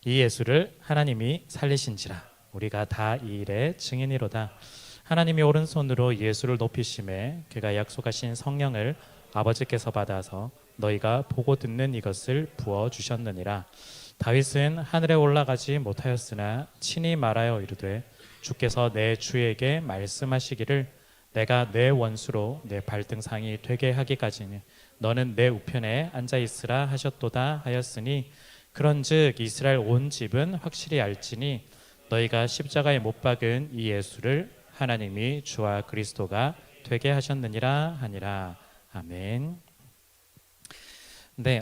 이 예수를 하나님이 살리신지라. 우리가 다 이 일의 증인이로다. 하나님이 오른손으로 예수를 높이심에 그가 약속하신 성령을 아버지께서 받아서 너희가 보고 듣는 이것을 부어 주셨느니라. 다윗은 하늘에 올라가지 못하였으나 친히 말하여 이르되 주께서 내 주에게 말씀하시기를 내가 내 원수로 내 발등상이 되게 하기까지는 너는 내 우편에 앉아 있으라 하셨도다 하였으니 그런즉 이스라엘 온 집은 확실히 알지니 너희가 십자가에 못 박은 이 예수를 하나님이 주와 그리스도가 되게 하셨느니라 하니라. 아멘. 네,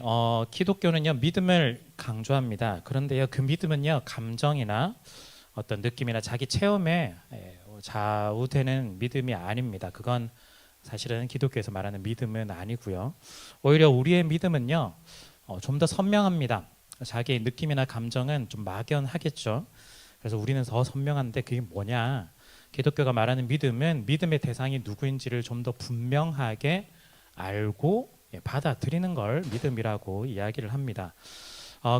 기독교는요 믿음을 강조합니다. 그런데요 그 믿음은요 감정이나 어떤 느낌이나 자기 체험에 좌우되는 믿음이 아닙니다. 그건 사실은 기독교에서 말하는 믿음은 아니고요. 오히려 우리의 믿음은요 좀 더 선명합니다. 자기의 느낌이나 감정은 좀 막연하겠죠. 그래서 우리는 더 선명한데 그게 뭐냐? 기독교가 말하는 믿음은 믿음의 대상이 누구인지를 좀 더 분명하게 알고 받아들이는 걸 믿음이라고 이야기를 합니다.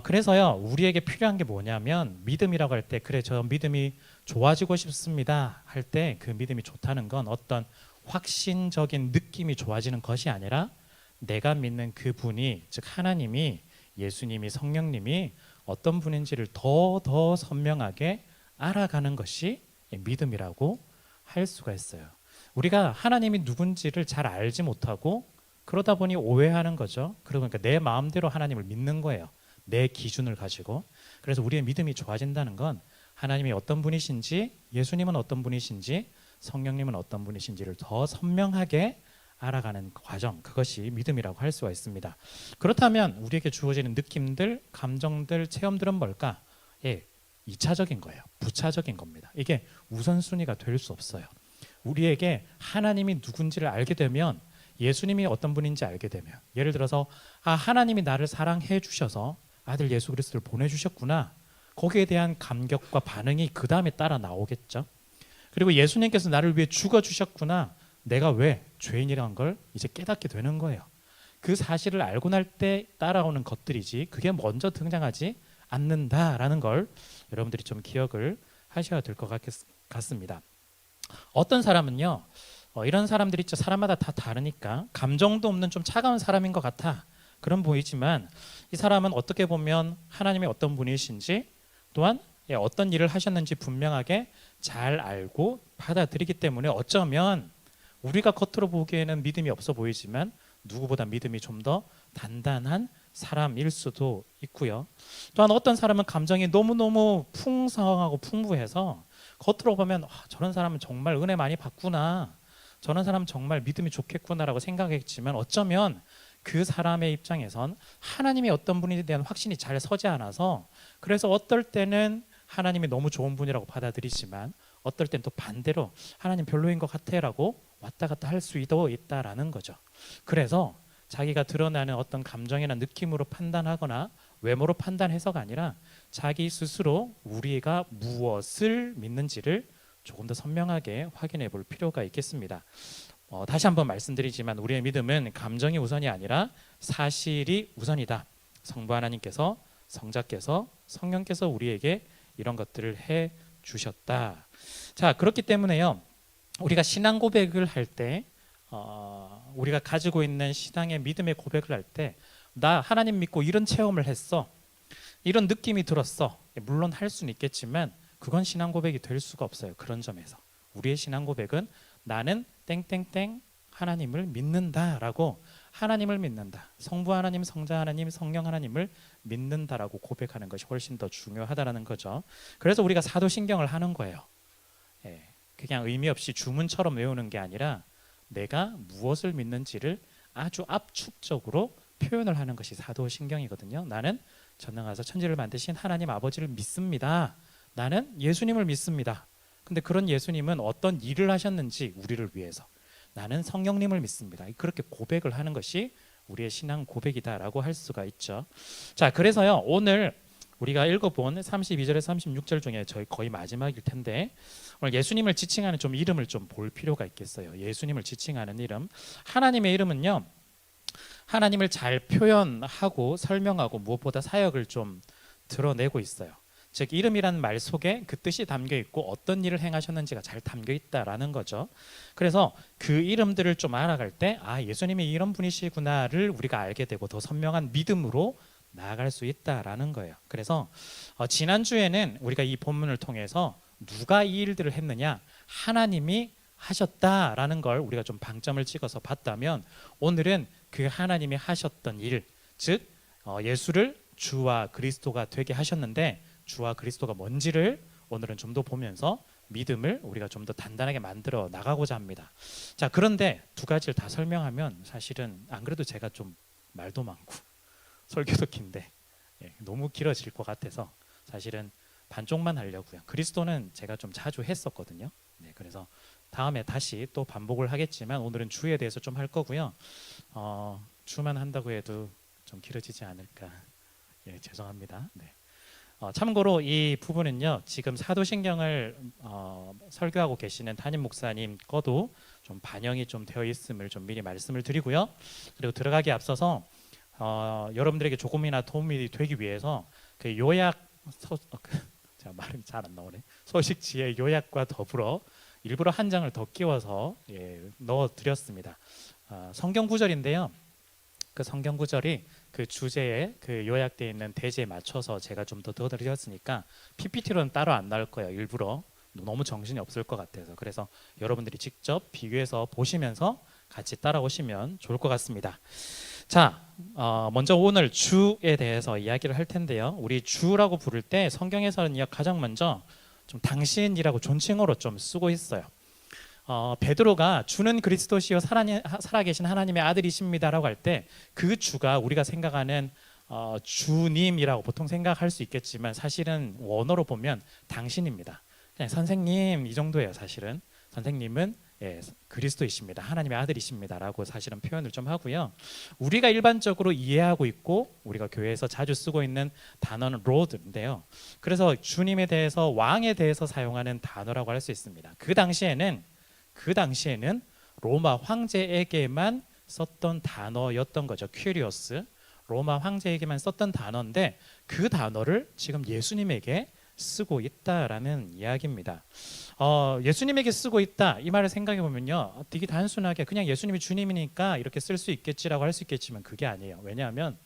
그래서요 우리에게 필요한 게 뭐냐면 믿음이라고 할 때 그래 저 믿음이 좋아지고 싶습니다 할 때 그 믿음이 좋다는 건 어떤 확신적인 느낌이 좋아지는 것이 아니라 내가 믿는 그 분이 즉 하나님이 예수님이 성령님이 어떤 분인지를 더 선명하게 알아가는 것이 믿음이라고 할 수가 있어요. 우리가 하나님이 누군지를 잘 알지 못하고 그러다 보니 오해하는 거죠. 그러니까 내 마음대로 하나님을 믿는 거예요. 내 기준을 가지고. 그래서 우리의 믿음이 좋아진다는 건 하나님이 어떤 분이신지, 예수님은 어떤 분이신지, 성령님은 어떤 분이신지를 더 선명하게 알아가는 과정, 그것이 믿음이라고 할 수가 있습니다. 그렇다면 우리에게 주어지는 느낌들, 감정들, 체험들은 뭘까? 2차적인 거예요. 부차적인 겁니다. 이게 우선순위가 될 수 없어요. 우리에게 하나님이 누군지를 알게 되면 예수님이 어떤 분인지 알게 되면 예를 들어서 하나님이 나를 사랑해 주셔서 아들 예수 그리스도를 보내주셨구나. 거기에 대한 감격과 반응이 그 다음에 따라 나오겠죠. 그리고 예수님께서 나를 위해 죽어주셨구나. 내가 왜 죄인이라는 걸 이제 깨닫게 되는 거예요. 그 사실을 알고 날 때 따라오는 것들이지 그게 먼저 등장하지 않는다라는 걸 여러분들이 좀 기억을 하셔야 될 것 같습니다. 어떤 사람은요 이런 사람들이 있죠. 사람마다 다 다르니까 감정도 없는 좀 차가운 사람인 것 같아. 그런 보이지만 이 사람은 어떻게 보면 하나님의 어떤 분이신지 또한 어떤 일을 하셨는지 분명하게 잘 알고 받아들이기 때문에 어쩌면 우리가 겉으로 보기에는 믿음이 없어 보이지만 누구보다 믿음이 좀 더 단단한 사람일 수도 있고요. 또한 어떤 사람은 감정이 너무너무 풍성하고 풍부해서 겉으로 보면 저런 사람은 정말 은혜 많이 받구나. 저런 사람은 정말 믿음이 좋겠구나라고 생각했지만 어쩌면 그 사람의 입장에선 하나님이 어떤 분에 대한 확신이 잘 서지 않아서 그래서 어떨 때는 하나님이 너무 좋은 분이라고 받아들이지만 어떨 때는 또 반대로 하나님 별로인 것 같아라고 왔다 갔다 할 수도 있다라는 거죠. 그래서 자기가 드러나는 어떤 감정이나 느낌으로 판단하거나 외모로 판단해서가 아니라 자기 스스로 우리가 무엇을 믿는지를 조금 더 선명하게 확인해 볼 필요가 있겠습니다. 다시 한번 말씀드리지만 우리의 믿음은 감정이 우선이 아니라 사실이 우선이다. 성부 하나님께서 성자께서 성령께서 우리에게 이런 것들을 해 주셨다. 자, 그렇기 때문에요. 우리가 신앙 고백을 할 때 우리가 가지고 있는 신앙의 믿음의 고백을 할 때 나 하나님 믿고 이런 체험을 했어. 이런 느낌이 들었어. 물론 할 수는 있겠지만 그건 신앙 고백이 될 수가 없어요. 그런 점에서 우리의 신앙 고백은 나는 땡땡땡 하나님을 믿는다라고 하나님을 믿는다. 성부 하나님, 성자 하나님, 성령 하나님을 믿는다라고 고백하는 것이 훨씬 더 중요하다라는 거죠. 그래서 우리가 사도신경을 하는 거예요. 그냥 의미 없이 주문처럼 외우는 게 아니라 내가 무엇을 믿는지를 아주 압축적으로 표현을 하는 것이 사도신경이거든요. 나는 전능하사 천지를 만드신 하나님 아버지를 믿습니다. 나는 예수님을 믿습니다. 근데 그런 예수님은 어떤 일을 하셨는지 우리를 위해서 나는 성령님을 믿습니다. 그렇게 고백을 하는 것이 우리의 신앙 고백이다라고 할 수가 있죠. 자, 그래서요 오늘 우리가 읽어본 32절에서 36절 중에 저희 거의 마지막일 텐데 오늘 예수님을 지칭하는 좀 이름을 좀 볼 필요가 있겠어요. 예수님을 지칭하는 이름, 하나님의 이름은요 하나님을 잘 표현하고 설명하고 무엇보다 사역을 좀 드러내고 있어요. 즉 이름이라는 말 속에 그 뜻이 담겨 있고 어떤 일을 행하셨는지가 잘 담겨 있다라는 거죠. 그래서 그 이름들을 좀 알아갈 때 예수님이 이런 분이시구나를 우리가 알게 되고 더 선명한 믿음으로 나아갈 수 있다라는 거예요. 그래서 지난주에는 우리가 이 본문을 통해서 누가 이 일들을 했느냐, 하나님이 하셨다라는 걸 우리가 좀 방점을 찍어서 봤다면, 오늘은 그 하나님이 하셨던 일, 즉 예수를 주와 그리스도가 되게 하셨는데 주와 그리스도가 뭔지를 오늘은 좀 더 보면서 믿음을 우리가 좀 더 단단하게 만들어 나가고자 합니다. 자, 그런데 두 가지를 다 설명하면 사실은 안 그래도 제가 좀 말도 많고 설교도 긴데 너무 길어질 것 같아서 사실은 반쪽만 하려고요. 그리스도는 제가 좀 자주 했었거든요. 그래서 다음에 다시 또 반복을 하겠지만 오늘은 주에 대해서 좀 할 거고요. 주만 한다고 해도 좀 길어지지 않을까. 죄송합니다. 참고로 이 부분은요, 지금 사도신경을 설교하고 계시는 담임 목사님 거도 좀 반영이 좀 되어 있음을 좀 미리 말씀을 드리고요. 그리고 들어가기 앞서서 여러분들에게 조금이나 도움이 되기 위해서 그 요약 제가 말이 잘 안 나오네. 소식지의 요약과 더불어 일부러 한 장을 더 끼워서 넣어 드렸습니다. 성경 구절인데요. 그 성경 구절이 그 주제에 그 요약되어 있는 대제에 맞춰서 제가 좀 더 드렸으니까 PPT로는 따로 안 나올 거예요. 일부러 너무 정신이 없을 것 같아서. 그래서 여러분들이 직접 비교해서 보시면서 같이 따라오시면 좋을 것 같습니다. 자, 먼저 오늘 주에 대해서 이야기를 할 텐데요. 우리 주라고 부를 때 성경에서는요, 가장 먼저 좀 당신이라고 존칭어로 좀 쓰고 있어요. 베드로가 주는 그리스도시요 살아계신 하나님의 아들이십니다라고 할 때 그 주가 우리가 생각하는 주님이라고 보통 생각할 수 있겠지만 사실은 원어로 보면 당신입니다. 그냥 선생님 이 정도예요. 사실은 선생님은 그리스도이십니다. 하나님의 아들이십니다라고 사실은 표현을 좀 하고요. 우리가 일반적으로 이해하고 있고 우리가 교회에서 자주 쓰고 있는 단어는 로드인데요. 그래서 주님에 대해서 왕에 대해서 사용하는 단어라고 할 수 있습니다. 그 당시에는 로마 황제에게만 썼던 단어였던 거죠. 큐리오스, 로마 황제에게만 썼던 단어인데 그 단어를 지금 예수님에게 쓰고 있다라는 이야기입니다. 예수님에게 쓰고 있다 이 말을 생각해 보면요, 되게 단순하게 그냥 예수님이 주님이니까 이렇게 쓸 수 있겠지라고 할 수 있겠지만 그게 아니에요. 왜냐하면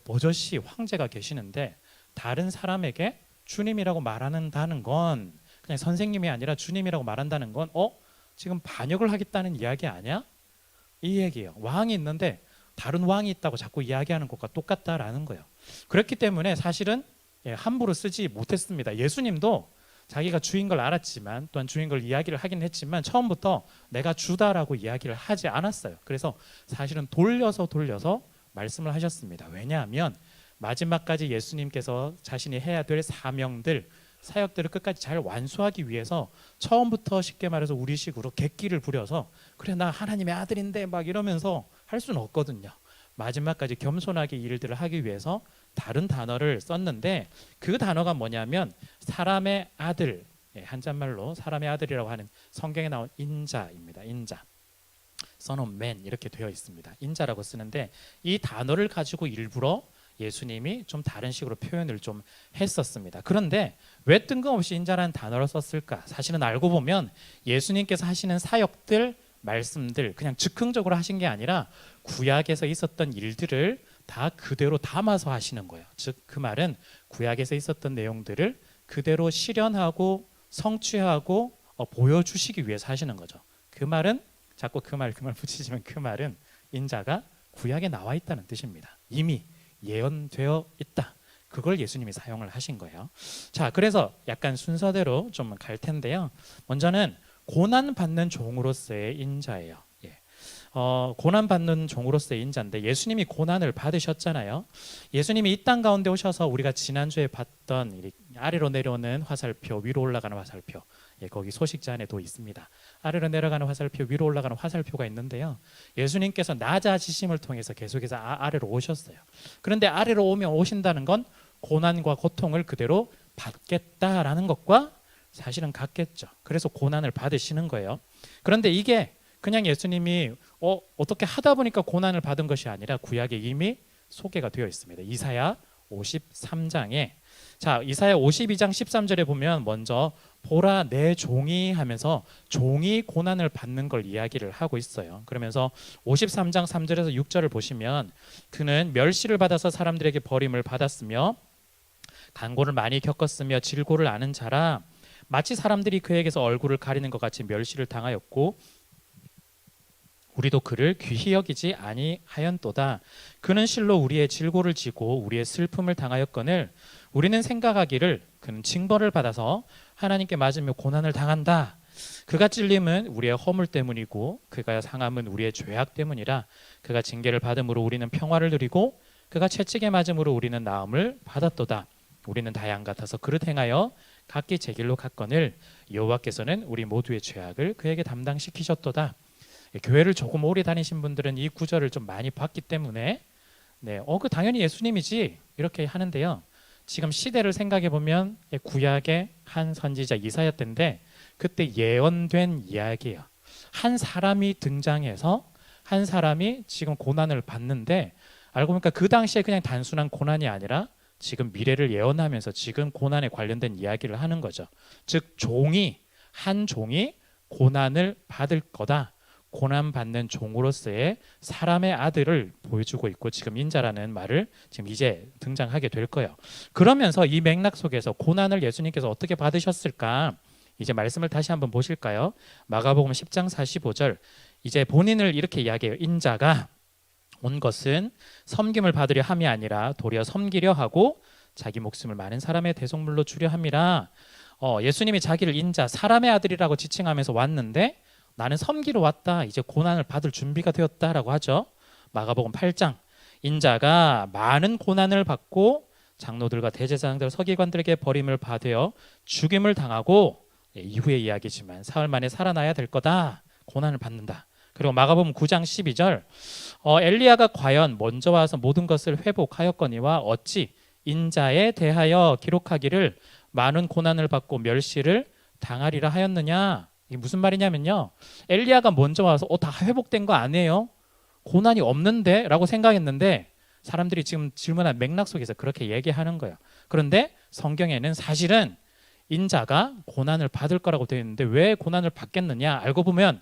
버젓이 황제가 계시는데 다른 사람에게 주님이라고 말한다는 건, 그냥 선생님이 아니라 주님이라고 말한다는 건 지금 반역을 하겠다는 이야기 아니야? 이 얘기예요. 왕이 있는데 다른 왕이 있다고 자꾸 이야기하는 것과 똑같다라는 거예요. 그렇기 때문에 사실은 함부로 쓰지 못했습니다. 예수님도 자기가 주인 걸 알았지만, 또한 주인 걸 이야기를 하긴 했지만 처음부터 내가 주다라고 이야기를 하지 않았어요. 그래서 사실은 돌려서 말씀을 하셨습니다. 왜냐하면 마지막까지 예수님께서 자신이 해야 될 사명들, 사역들을 끝까지 잘 완수하기 위해서 처음부터 쉽게 말해서 우리식으로 객기를 부려서 그래 나 하나님의 아들인데 막 이러면서 할 수는 없거든요. 마지막까지 겸손하게 일들을 하기 위해서 다른 단어를 썼는데 그 단어가 뭐냐면 사람의 아들, 한자말로 사람의 아들이라고 하는 성경에 나온 인자입니다. 인자, Son of Man 이렇게 되어 있습니다. 인자라고 쓰는데 이 단어를 가지고 일부러 예수님이 좀 다른 식으로 표현을 좀 했었습니다. 그런데 왜 뜬금없이 인자라는 단어를 썼을까? 사실은 알고 보면 예수님께서 하시는 사역들, 말씀들 그냥 즉흥적으로 하신 게 아니라 구약에서 있었던 일들을 다 그대로 담아서 하시는 거예요. 즉 그 말은 구약에서 있었던 내용들을 그대로 실현하고 성취하고 보여주시기 위해서 하시는 거죠. 그 말은 자꾸 그 말 붙이지만 그 말은 인자가 구약에 나와 있다는 뜻입니다. 이미 예언되어 있다. 그걸 예수님이 사용을 하신 거예요. 자, 그래서 약간 순서대로 좀 갈 텐데요. 먼저는 고난 받는 종으로서의 인자예요. 고난 받는 종으로서의 인자인데 예수님이 고난을 받으셨잖아요. 예수님이 이 땅 가운데 오셔서 우리가 지난주에 봤던 아래로 내려오는 화살표, 위로 올라가는 화살표, 거기 소식자 안에도 있습니다. 아래로 내려가는 화살표, 위로 올라가는 화살표가 있는데요. 예수님께서 낮아지심을 통해서 계속해서 아래로 오셨어요. 그런데 아래로 오신다는 건 고난과 고통을 그대로 받겠다라는 것과 사실은 같겠죠. 그래서 고난을 받으시는 거예요. 그런데 이게 그냥 예수님이 어떻게 하다 보니까 고난을 받은 것이 아니라 구약에 이미 소개가 되어 있습니다. 이사야 53장에 자, 이사야 52장 13절에 보면 먼저 보라 내 종이 하면서 종이 고난을 받는 걸 이야기를 하고 있어요. 그러면서 53장 3절에서 6절을 보시면 그는 멸시를 받아서 사람들에게 버림을 받았으며 간고를 많이 겪었으며 질고를 아는 자라 마치 사람들이 그에게서 얼굴을 가리는 것 같이 멸시를 당하였고 우리도 그를 귀히 여기지 아니하였도다. 그는 실로 우리의 질고를 지고 우리의 슬픔을 당하였거늘 우리는 생각하기를 그는 징벌을 받아서 하나님께 맞으며 고난을 당한다. 그가 찔림은 우리의 허물 때문이고 그가 상함은 우리의 죄악 때문이라. 그가 징계를 받음으로 우리는 평화를 누리고 그가 채찍에 맞음으로 우리는 나음을 받았도다. 우리는 다 양 같아서 그릇 행하여 각기 제 길로 갔거늘 여호와께서는 우리 모두의 죄악을 그에게 담당시키셨도다. 교회를 조금 오래 다니신 분들은 이 구절을 좀 많이 봤기 때문에 그 당연히 예수님이지 이렇게 하는데요. 지금 시대를 생각해 보면 구약의 한 선지자 이사야 때인데 그때 예언된 이야기예요. 한 사람이 등장해서 한 사람이 지금 고난을 받는데 알고 보니까 그 당시에 그냥 단순한 고난이 아니라 지금 미래를 예언하면서 지금 고난에 관련된 이야기를 하는 거죠. 즉 한 종이 고난을 받을 거다. 고난받는 종으로서의 사람의 아들을 보여주고 있고 지금 인자라는 말을 지금 이제 등장하게 될 거예요. 그러면서 이 맥락 속에서 고난을 예수님께서 어떻게 받으셨을까? 이제 말씀을 다시 한번 보실까요? 마가복음 10장 45절 이제 본인을 이렇게 이야기해요. 인자가 온 것은 섬김을 받으려 함이 아니라 도리어 섬기려 하고 자기 목숨을 많은 사람의 대속물로 주려 함이라. 예수님이 자기를 인자 사람의 아들이라고 지칭하면서 왔는데 나는 섬기러 왔다. 이제 고난을 받을 준비가 되었다라고 하죠. 마가복음 8장 인자가 많은 고난을 받고 장로들과 대제사장들 서기관들에게 버림을 받아 죽임을 당하고 이후의 이야기지만 사흘 만에 살아나야 될 거다. 고난을 받는다. 그리고 마가복음 9장 12절 엘리야가 과연 먼저 와서 모든 것을 회복하였거니와 어찌 인자에 대하여 기록하기를 많은 고난을 받고 멸시를 당하리라 하였느냐. 이게 무슨 말이냐면요. 엘리야가 먼저 와서 다 회복된 거 아니에요? 고난이 없는데? 라고 생각했는데 사람들이 지금 질문한 맥락 속에서 그렇게 얘기하는 거예요. 그런데 성경에는 사실은 인자가 고난을 받을 거라고 되어 있는데 왜 고난을 받겠느냐? 알고 보면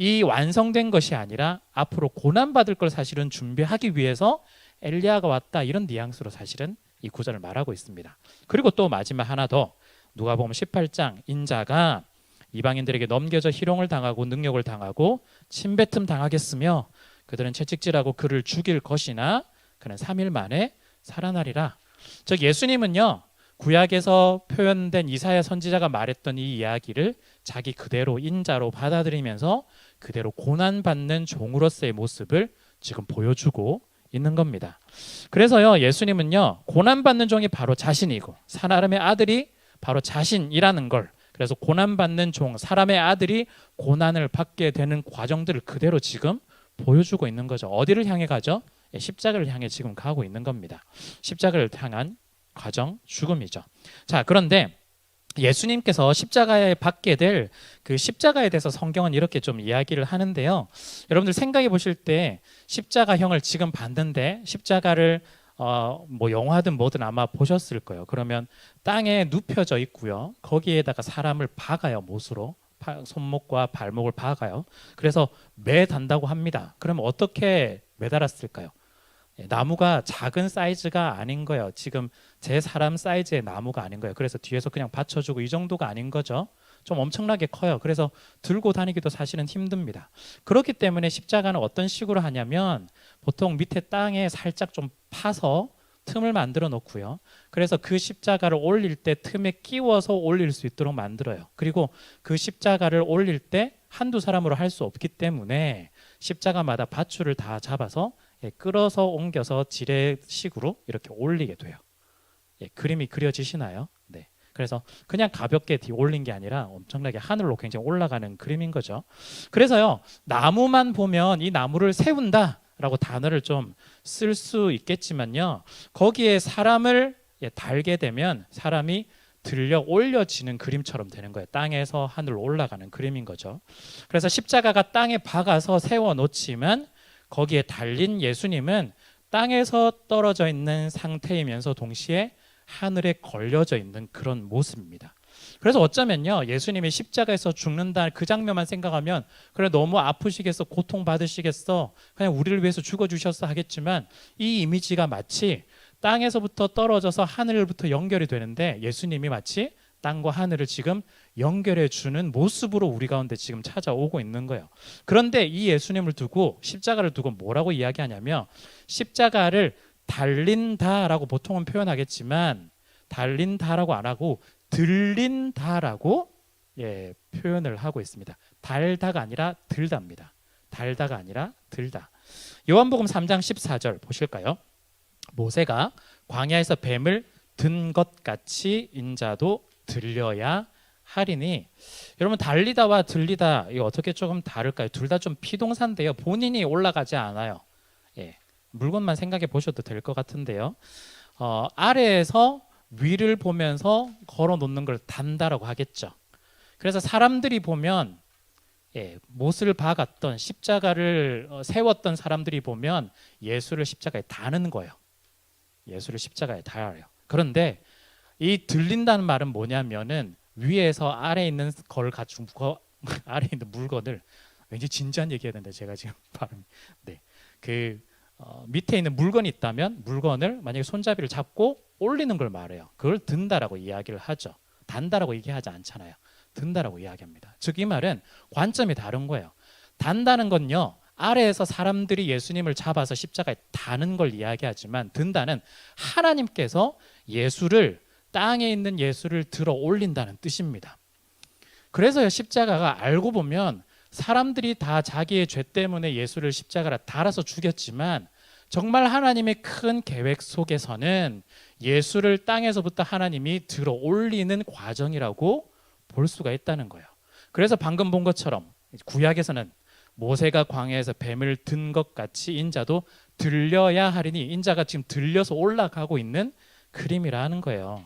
이 완성된 것이 아니라 앞으로 고난받을 걸 사실은 준비하기 위해서 엘리야가 왔다. 이런 뉘앙스로 사실은 이 구절을 말하고 있습니다. 그리고 또 마지막 하나 더 누가복음 18장 인자가 이방인들에게 넘겨져 희롱을 당하고 능욕을 당하고 침뱉음 당하겠으며 그들은 채찍질하고 그를 죽일 것이나 그는 3일 만에 살아나리라. 즉 예수님은요. 구약에서 표현된 이사야 선지자가 말했던 이 이야기를 자기 그대로 인자로 받아들이면서 그대로 고난받는 종으로서의 모습을 지금 보여주고 있는 겁니다. 그래서요. 예수님은요. 고난받는 종이 바로 자신이고 사람의 아들이 바로 자신이라는 걸 그래서 고난받는 종, 사람의 아들이 고난을 받게 되는 과정들을 그대로 지금 보여주고 있는 거죠. 어디를 향해 가죠? 십자가를 향해 지금 가고 있는 겁니다. 십자가를 향한 과정, 죽음이죠. 자, 그런데 예수님께서 십자가에 받게 될 그 십자가에 대해서 성경은 이렇게 좀 이야기를 하는데요. 여러분들 생각해 보실 때 십자가형을 지금 봤는데 십자가를 뭐 영화든 뭐든 아마 보셨을 거예요. 그러면 땅에 눕혀져 있고요. 거기에다가 사람을 박아요. 못으로 손목과 발목을 박아요. 그래서 매단다고 합니다. 그럼 어떻게 매달았을까요? 나무가 작은 사이즈가 아닌 거예요. 지금 제 사람 사이즈의 나무가 아닌 거예요. 그래서 뒤에서 그냥 받쳐주고 이 정도가 아닌 거죠. 좀 엄청나게 커요. 그래서 들고 다니기도 사실은 힘듭니다. 그렇기 때문에 십자가는 어떤 식으로 하냐면 보통 밑에 땅에 살짝 좀 파서 틈을 만들어 놓고요. 그래서 그 십자가를 올릴 때 틈에 끼워서 올릴 수 있도록 만들어요. 그리고 그 십자가를 올릴 때 한두 사람으로 할 수 없기 때문에 십자가마다 밧줄을 다 잡아서 끌어서 옮겨서 지뢰식으로 이렇게 올리게 돼요. 그림이 그려지시나요? 네. 그래서 그냥 가볍게 뒤 올린 게 아니라 엄청나게 하늘로 굉장히 올라가는 그림인 거죠. 그래서요, 나무만 보면 이 나무를 세운다라고 단어를 좀 쓸 수 있겠지만요, 거기에 사람을 달게 되면 사람이 들려 올려지는 그림처럼 되는 거예요. 땅에서 하늘로 올라가는 그림인 거죠. 그래서 십자가가 땅에 박아서 세워 놓지만 거기에 달린 예수님은 땅에서 떨어져 있는 상태이면서 동시에 하늘에 걸려져 있는 그런 모습입니다. 그래서 어쩌면요, 예수님이 십자가에서 죽는다 그 장면만 생각하면 그래 너무 아프시겠어, 고통받으시겠어, 그냥 우리를 위해서 죽어주셨어 하겠지만, 이 이미지가 마치 땅에서부터 떨어져서 하늘부터 연결이 되는데 예수님이 마치 땅과 하늘을 지금 연결해 주는 모습으로 우리 가운데 지금 찾아오고 있는 거예요. 그런데 이 예수님을 두고, 십자가를 두고 뭐라고 이야기하냐면, 십자가를 달린다라고 보통은 표현하겠지만 달린다라고 안 하고 들린다라고 표현을 하고 있습니다. 달다가 아니라 들다입니다. 달다가 아니라 들다. 요한복음 3장 14절 보실까요? 모세가 광야에서 뱀을 든 것 같이 인자도 들려야 하리니. 여러분, 달리다와 들리다 이거 어떻게 조금 다를까요? 둘 다 좀 피동사인데요, 본인이 올라가지 않아요. 물건만 생각해 보셔도 될 것 같은데요, 아래에서 위를 보면서 걸어 놓는 걸 단다라고 하겠죠. 그래서 사람들이 보면 못을 박았던, 십자가를 세웠던 사람들이 보면 예수를 십자가에 다는 거예요. 예수를 십자가에 달아요. 그런데 이 들린다는 말은 뭐냐면은 위에서 아래에 있는 걸 가지고 아래에 있는 물건을, 왠지 진지한 얘기해야 되는데 제가 지금 발음이 밑에 있는 물건이 있다면 물건을 만약에 손잡이를 잡고 올리는 걸 말해요. 그걸 든다라고 이야기를 하죠. 단다라고 얘기하지 않잖아요. 든다라고 이야기합니다. 즉 이 말은 관점이 다른 거예요. 단다는 건요, 아래에서 사람들이 예수님을 잡아서 십자가에 다는 걸 이야기하지만, 든다는 하나님께서 예수를, 땅에 있는 예수를 들어 올린다는 뜻입니다. 그래서 십자가가 알고 보면 사람들이 다 자기의 죄 때문에 예수를 십자가에 달아서 죽였지만, 정말 하나님의 큰 계획 속에서는 예수를 땅에서부터 하나님이 들어 올리는 과정이라고 볼 수가 있다는 거예요. 그래서 방금 본 것처럼 구약에서는 모세가 광야에서 뱀을 든 것 같이 인자도 들려야 하리니, 인자가 지금 들려서 올라가고 있는 그림이라는 거예요.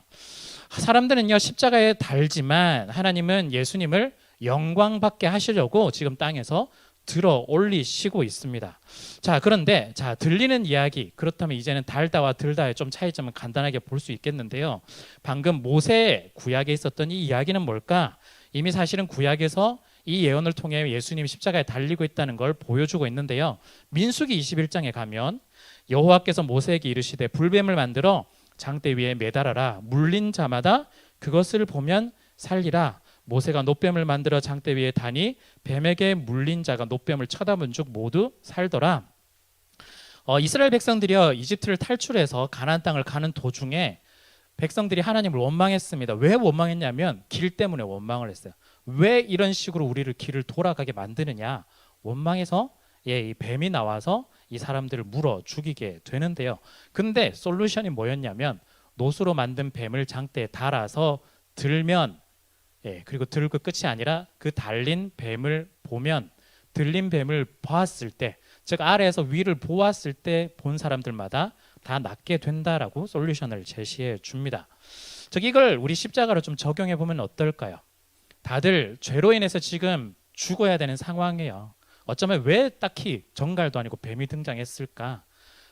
사람들은요, 십자가에 달지만 하나님은 예수님을 영광받게 하시려고 지금 땅에서 들어 올리시고 있습니다. 자, 그런데 들리는 이야기, 그렇다면 이제는 달다와 들다의 좀 차이점을 간단하게 볼 수 있겠는데요, 방금 모세 구약에 있었던 이 이야기는 뭘까? 이미 사실은 구약에서 이 예언을 통해 예수님이 십자가에 달리고 있다는 걸 보여주고 있는데요, 민수기 21장에 가면 여호와께서 모세에게 이르시되 불뱀을 만들어 장대 위에 매달아라, 물린 자마다 그것을 보면 살리라. 모세가 놋뱀을 만들어 장대 위에 다니 뱀에게 물린 자가 놋뱀을 쳐다본 즉 모두 살더라. 이스라엘 백성들이요, 이집트를 탈출해서 가나안 땅을 가는 도중에 백성들이 하나님을 원망했습니다. 왜 원망했냐면 길 때문에 원망을 했어요. 왜 이런 식으로 우리를 길을 돌아가게 만드느냐, 원망해서 이 뱀이 나와서 이 사람들을 물어 죽이게 되는데요. 근데 솔루션이 뭐였냐면, 노수로 만든 뱀을 장대에 달아서 들면, 그리고 들고 끝이 아니라 그 달린 뱀을 보면, 들린 뱀을 보았을 때, 즉 아래에서 위를 보았을 때 본 사람들마다 다 낫게 된다라고 솔루션을 제시해 줍니다. 즉 이걸 우리 십자가로 좀 적용해 보면 어떨까요? 다들 죄로 인해서 지금 죽어야 되는 상황이에요. 어쩌면 왜 딱히 정갈도 아니고 뱀이 등장했을까?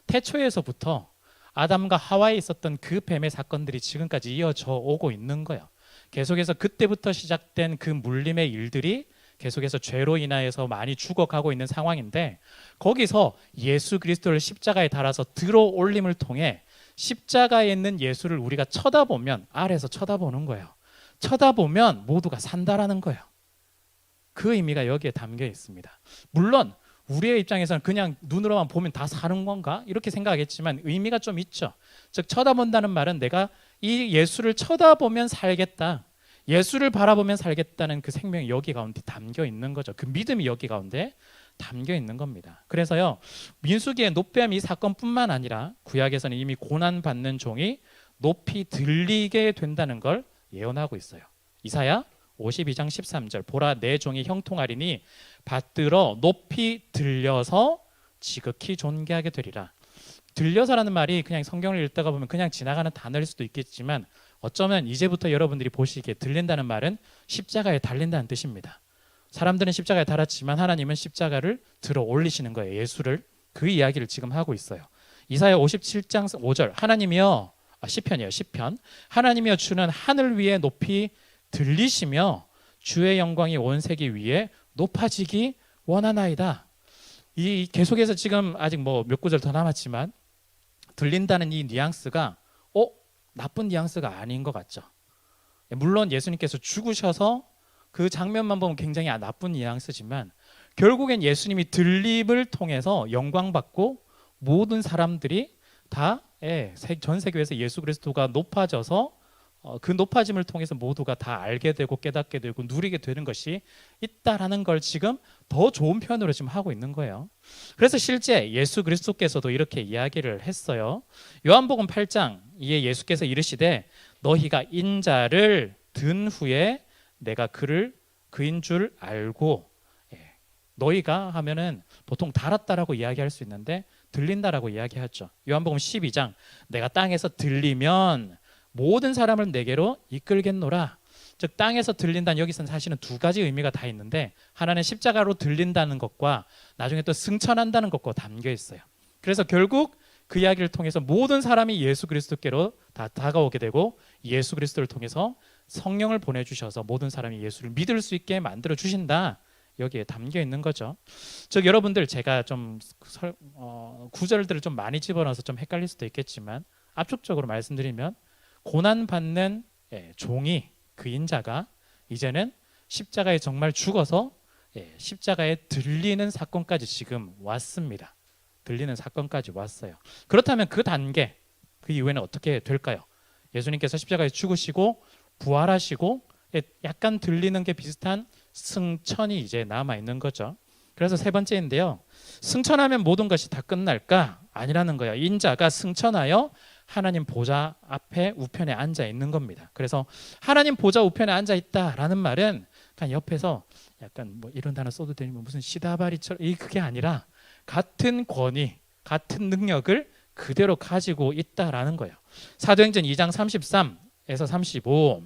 태초에서부터 아담과 하와에 있었던 그 뱀의 사건들이 지금까지 이어져 오고 있는 거예요. 계속해서 그때부터 시작된 그 물림의 일들이 계속해서 죄로 인하여서 많이 죽어가고 있는 상황인데, 거기서 예수 그리스도를 십자가에 달아서 들어 올림을 통해 십자가에 있는 예수를 우리가 쳐다보면, 아래에서 쳐다보는 거예요. 쳐다보면 모두가 산다라는 거예요. 그 의미가 여기에 담겨 있습니다. 물론 우리의 입장에서는 그냥 눈으로만 보면 다 사는 건가? 이렇게 생각하겠지만 의미가 좀 있죠. 즉 쳐다본다는 말은 내가 이 예수를 쳐다보면 살겠다, 예수를 바라보면 살겠다는 그 생명이 여기 가운데 담겨 있는 거죠. 그 믿음이 여기 가운데 담겨 있는 겁니다. 그래서요, 민수기의 놋뱀 이 사건뿐만 아니라 구약에서는 이미 고난받는 종이 높이 들리게 된다는 걸 예언하고 있어요. 이사야 52장 13절 보라 내 종이 형통하리니 받들어 높이 들려서 지극히 존귀하게 되리라. 들려서라는 말이 그냥 성경을 읽다가 보면 그냥 지나가는 단어일 수도 있겠지만, 어쩌면 이제부터 여러분들이 보시기에 들린다는 말은 십자가에 달린다는 뜻입니다. 사람들은 십자가에 달았지만 하나님은 십자가를 들어 올리시는 거예요. 예수를, 그 이야기를 지금 하고 있어요. 이사야 57장 5절 하나님이여 시편이에요. 시편. 하나님이여 주는 하늘 위에 높이 들리시며 주의 영광이 온 세계 위에 높아지기 원하나이다. 이 계속해서 지금 아직 뭐 몇 구절 더 남았지만 들린다는 이 뉘앙스가 나쁜 뉘앙스가 아닌 것 같죠. 물론 예수님께서 죽으셔서 그 장면만 보면 굉장히 나쁜 뉘앙스지만 결국엔 예수님이 들림을 통해서 영광받고 모든 사람들이 다 전 세계에서 예수 그리스도가 높아져서 그 높아짐을 통해서 모두가 다 알게 되고 깨닫게 되고 누리게 되는 것이 있다라는 걸 지금 더 좋은 표현으로 지금 하고 있는 거예요. 그래서 실제 예수 그리스도께서도 이렇게 이야기를 했어요. 요한복음 8장 이에 예수께서 이르시되 너희가 인자를 든 후에 내가 그인 줄 알고 너희가 하면은 보통 달았다라고 이야기할 수 있는데 들린다라고 이야기하죠. 요한복음 12장 내가 땅에서 들리면 모든 사람을 내게로 이끌겠노라. 즉 땅에서 들린다는 여기서는 사실은 두 가지 의미가 다 있는데 하나는 십자가로 들린다는 것과 나중에 또 승천한다는 것과 담겨 있어요. 그래서 결국 그 이야기를 통해서 모든 사람이 예수 그리스도께로 다 다가오게 되고 예수 그리스도를 통해서 성령을 보내주셔서 모든 사람이 예수를 믿을 수 있게 만들어 주신다. 여기에 담겨 있는 거죠. 즉 여러분들 제가 좀 구절들을 좀 많이 집어넣어서 좀 헷갈릴 수도 있겠지만 압축적으로 말씀드리면 고난받는 종이 그 인자가 이제는 십자가에 정말 죽어서 십자가에 들리는 사건까지 지금 왔습니다. 들리는 사건까지 왔어요. 그렇다면 그 단계 그 이후에는 어떻게 될까요? 예수님께서 십자가에 죽으시고 부활하시고 약간 들리는 게 비슷한 승천이 이제 남아 있는 거죠. 그래서 세 번째인데요. 승천하면 모든 것이 다 끝날까? 아니라는 거예요. 인자가 승천하여 하나님 보좌 앞에 우편에 앉아 있는 겁니다. 그래서 하나님 보좌 우편에 앉아 있다라는 말은 그냥 옆에서 약간 뭐 이런 단어 써도 되면 무슨 시다바리처럼 그게 아니라 같은 권위, 같은 능력을 그대로 가지고 있다라는 거예요. 사도행전 2장 33에서 35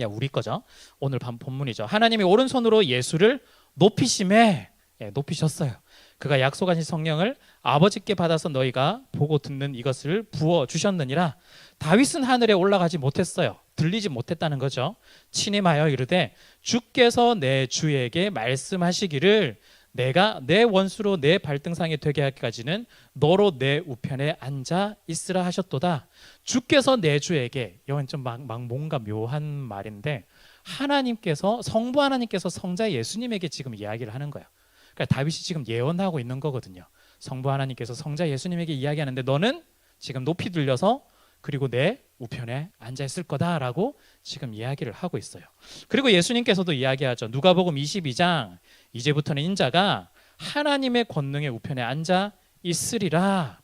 우리 거죠. 오늘 본문이죠. 하나님이 오른손으로 예수를 높이심에 높이셨어요. 그가 약속하신 성령을 아버지께 받아서 너희가 보고 듣는 이것을 부어 주셨느니라. 다윗은 하늘에 올라가지 못했어요. 들리지 못했다는 거죠. 친임하여 이르되 주께서 내 주에게 말씀하시기를 내가 내 원수로 내 발등상에 되게 하기까지는 너로 내 우편에 앉아 있으라 하셨도다. 주께서 내 주에게 이건 좀 뭔가 묘한 말인데 하나님께서 성부 하나님께서 성자 예수님에게 지금 이야기를 하는 거예요. 그러니까 다윗이 지금 예언하고 있는 거거든요. 성부 하나님께서 성자 예수님에게 이야기하는데 너는 지금 높이 들려서 그리고 내 우편에 앉아 있을 거다라고 지금 이야기를 하고 있어요. 그리고 예수님께서도 이야기하죠. 누가복음 22장 이제부터는 인자가 하나님의 권능의 우편에 앉아 있으리라.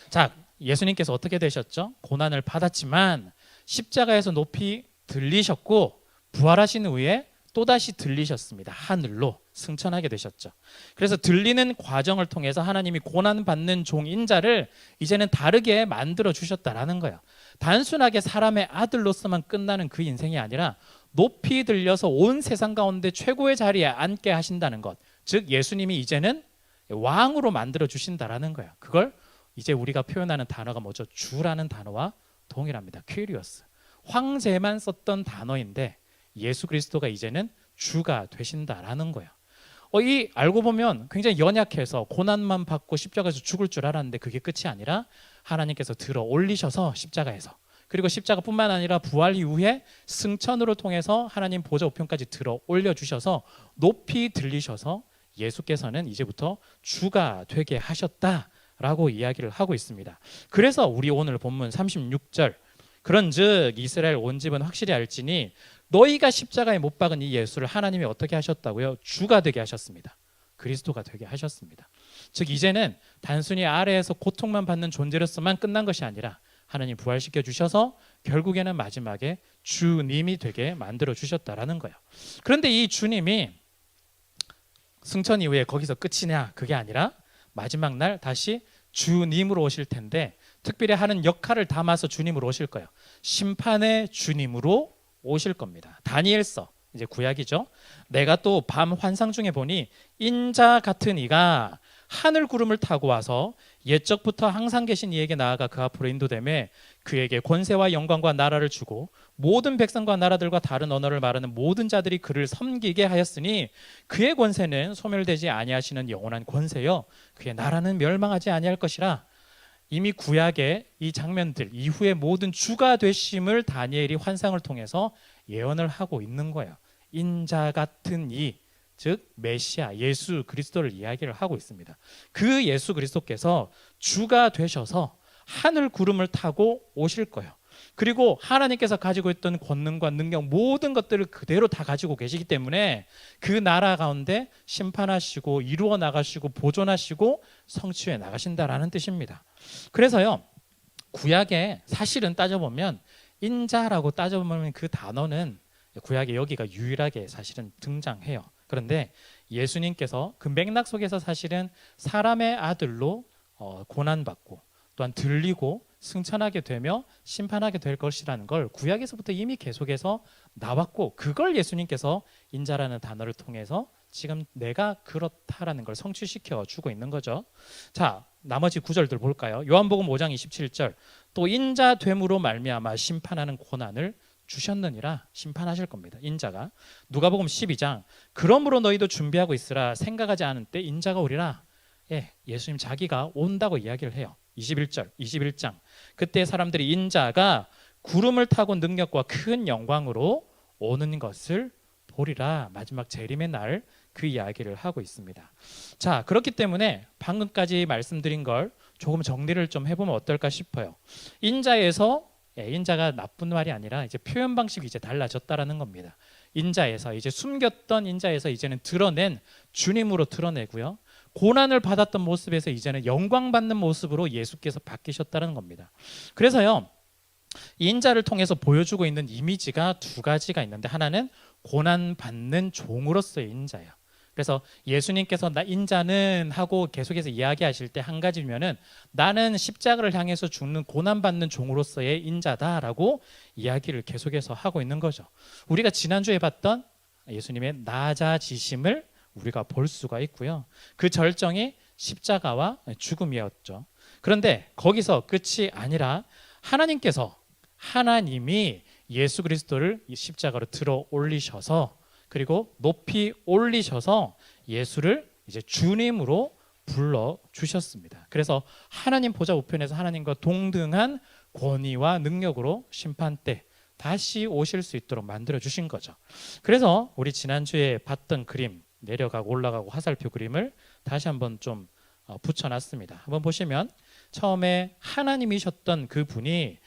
자, 예수님께서 어떻게 되셨죠? 고난을 받았지만 십자가에서 높이 들리셨고 부활하신 후에 또다시 들리셨습니다. 하늘로 승천하게 되셨죠. 그래서 들리는 과정을 통해서 하나님이 고난받는 종 인자를 이제는 다르게 만들어 주셨다라는 거예요. 단순하게 사람의 아들로서만 끝나는 그 인생이 아니라 높이 들려서 온 세상 가운데 최고의 자리에 앉게 하신다는 것. 즉 예수님이 이제는 왕으로 만들어 주신다라는 거예요. 그걸 이제 우리가 표현하는 단어가 뭐죠? 주라는 단어와 동일합니다. 퀴리오스. 황제만 썼던 단어인데 예수 그리스도가 이제는 주가 되신다라는 거예요. 이 알고 보면 굉장히 연약해서 고난만 받고 십자가에서 죽을 줄 알았는데 그게 끝이 아니라 하나님께서 들어 올리셔서 십자가에서 그리고 십자가뿐만 아니라 부활 이후에 승천으로 통해서 하나님 보좌 우편까지 들어 올려주셔서 높이 들리셔서 예수께서는 이제부터 주가 되게 하셨다라고 이야기를 하고 있습니다. 그래서 우리 오늘 본문 36절 그런즉 이스라엘 온 집은 확실히 알지니 너희가 십자가에 못 박은 이 예수를 하나님이 어떻게 하셨다고요? 주가 되게 하셨습니다. 그리스도가 되게 하셨습니다. 즉 이제는 단순히 아래에서 고통만 받는 존재로서만 끝난 것이 아니라 하나님 부활시켜 주셔서 결국에는 마지막에 주님이 되게 만들어 주셨다라는 거예요. 그런데 이 주님이 승천 이후에 거기서 끝이냐 그게 아니라 마지막 날 다시 주님으로 오실 텐데 특별히 하는 역할을 담아서 주님으로 오실 거예요. 심판의 주님으로 오실 겁니다. 다니엘서 이제 구약이죠. 내가 또 밤 환상 중에 보니 인자 같은 이가 하늘 구름을 타고 와서 옛적부터 항상 계신 이에게 나아가 그 앞으로 인도되매 그에게 권세와 영광과 나라를 주고 모든 백성과 나라들과 다른 언어를 말하는 모든 자들이 그를 섬기게 하였으니 그의 권세는 소멸되지 아니하시는 영원한 권세요 그의 나라는 멸망하지 아니할 것이라. 이미 구약의 이 장면들 이후의 모든 주가 되심을 다니엘이 환상을 통해서 예언을 하고 있는 거예요. 인자 같은 이, 즉 메시아 예수 그리스도를 이야기를 하고 있습니다. 그 예수 그리스도께서 주가 되셔서 하늘 구름을 타고 오실 거예요. 그리고 하나님께서 가지고 있던 권능과 능력 모든 것들을 그대로 다 가지고 계시기 때문에 그 나라 가운데 심판하시고 이루어 나가시고 보존하시고 성취해 나가신다라는 뜻입니다. 그래서요, 구약에 사실은 따져보면 인자라고 따져보면 그 단어는 구약에 여기가 유일하게 사실은 등장해요. 그런데 예수님께서 그 맥락 속에서 사실은 사람의 아들로 고난받고 또한 들리고 승천하게 되며 심판하게 될 것이라는 걸 구약에서부터 이미 계속해서 나왔고, 그걸 예수님께서 인자라는 단어를 통해서 지금 내가 그렇다라는 걸 성취시켜 주고 있는 거죠. 자, 나머지 구절들 볼까요? 요한복음 5장 27절, 또 인자 됨으로 말미암아 심판하는 고난을 주셨느니라. 심판하실 겁니다, 인자가. 누가복음 12장, 그러므로 너희도 준비하고 있으라. 생각하지 않은 때 인자가 오리라. 예, 예수님 자기가 온다고 이야기를 해요. 21장, 그때 사람들이 인자가 구름을 타고 능력과 큰 영광으로 오는 것을 보리라. 마지막 재림의 날 그 이야기를 하고 있습니다. 자, 그렇기 때문에 방금까지 말씀드린 걸 조금 정리를 좀 해보면 어떨까 싶어요. 인자에서 인자가 나쁜 말이 아니라 이제 표현 방식이 이제 달라졌다라는 겁니다. 인자에서 이제 숨겼던 인자에서 이제는 드러낸 주님으로 드러내고요. 고난을 받았던 모습에서 이제는 영광 받는 모습으로 예수께서 바뀌셨다는 겁니다. 그래서요, 인자를 통해서 보여주고 있는 이미지가 두 가지가 있는데, 하나는 고난 받는 종으로서의 인자예요. 그래서 예수님께서 나 인자는 하고 계속해서 이야기하실 때 한 가지면은 나는 십자가를 향해서 죽는 고난 받는 종으로서의 인자다라고 이야기를 계속해서 하고 있는 거죠. 우리가 지난주에 봤던 예수님의 낮아지심을 우리가 볼 수가 있고요. 그 절정이 십자가와 죽음이었죠. 그런데 거기서 끝이 아니라 하나님이 예수 그리스도를 십자가로 들어 올리셔서, 그리고 높이 올리셔서 예수를 이제 주님으로 불러 주셨습니다. 그래서 하나님 보좌 우편에서 하나님과 동등한 권위와 능력으로 심판 때 다시 오실 수 있도록 만들어 주신 거죠. 그래서 우리 지난주에 봤던 그림, 내려가고 올라가고 화살표 그림을 다시 한번 좀 붙여놨습니다. 한번 보시면 처음에 하나님이셨던 그 분이